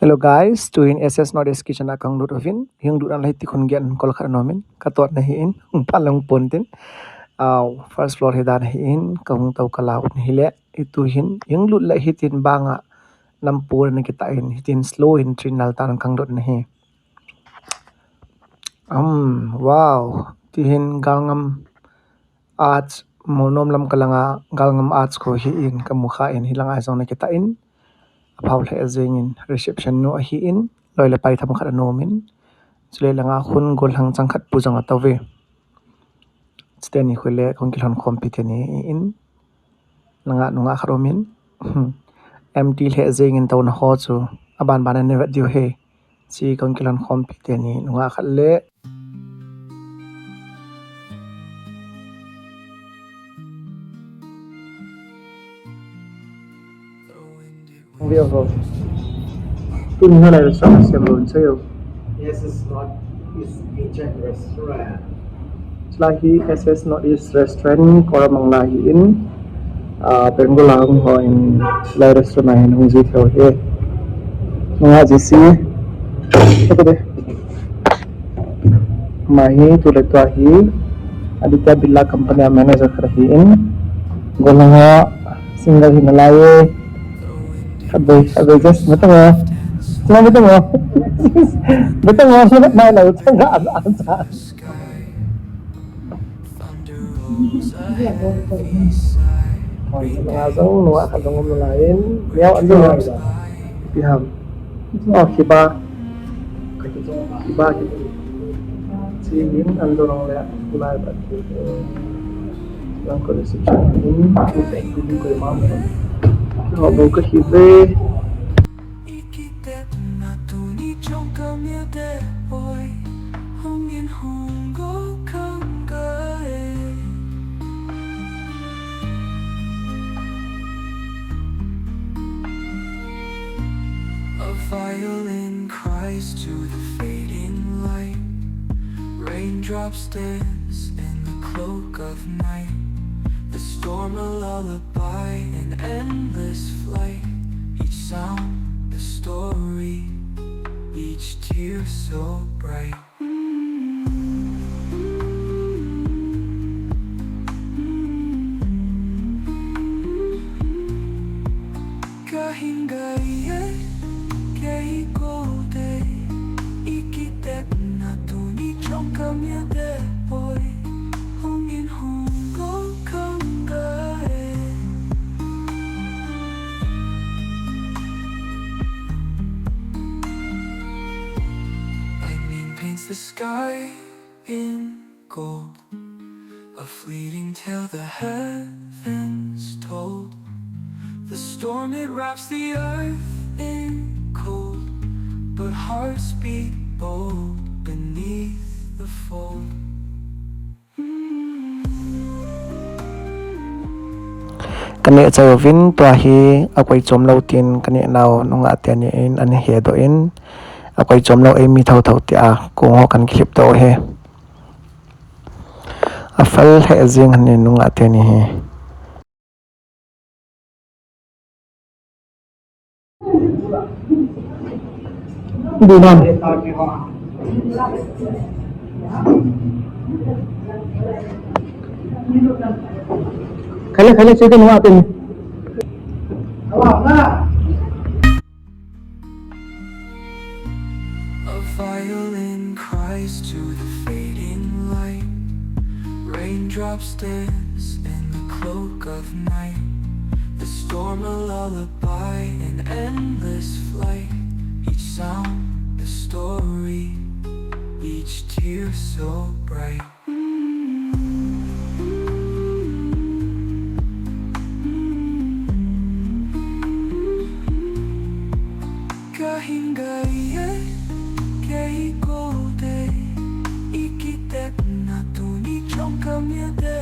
Hello guys, tuhin SS Nordic Kitchen akang Lutovin, yung duran lahi tikon gian kol nomin, katuat na hiin, palang puntin. First floor hidan hiin, kung tau kalaut ni hile, ituhin, yung lut lahi hitin banga, nampur na kitain, hitin slow in trinal tanang kang dot na hi. Wow, tihin galngam arts, monom lam kalanga galngam arts ko hiin, kamukhain hilang asong na kitain. Paul Hezingin reception no hiin loy la pai tham khat nomin chule langa khun gol hang changkhat pujang atawe steni khule kongkilhon competeni in langa nunga kharomin MT Hezingin taw na ho chu aban bana ne radio he si kongkilhon competeni nunga khatle Video ho tun hala sa semron sayo Yes, it's not. It's ancient restaurant. Lahi SS Northeast Restaurant Koramang Lahiin Penggulang ho in Lai Restaurant hong zito he mga jisi ito deh mahi tulad tuahi Aditya Billa Company manager karahiin gulang ho single hinalaye abay just betul mo cuma betul mo betul mo sulit main laut enggak ada Langsung nuak kadang lain, miau ando piham. Oh kiba gitu. Singin ando nong lihat mulai berarti. Yang kalau reception ini kita ikut ke mam. Oh mau ke hibe. Violin cries to the fading light. Raindrops dance in the cloak of night. The storm a lullaby, an endless flight. Each sound a story, each tear so bright. The sky in gold, a fleeting tale the heavens told. The storm it wraps the earth in cold, but hearts beat bold beneath the fold. Kani chawin tuahi akwai chomlo tin kani naw nunga atiani in an hedo in akwai chomlo ai mi thau thau tia kung ho kan clip to he afal he jing han nunga atiani he Dinan Kale chicken nunga atiani Violin cries to the fading light. Raindrops dance in the cloak of night. The storm a lullaby, an endless flight. Each sound a story, each tear so bright. Trong cơn mưa đêm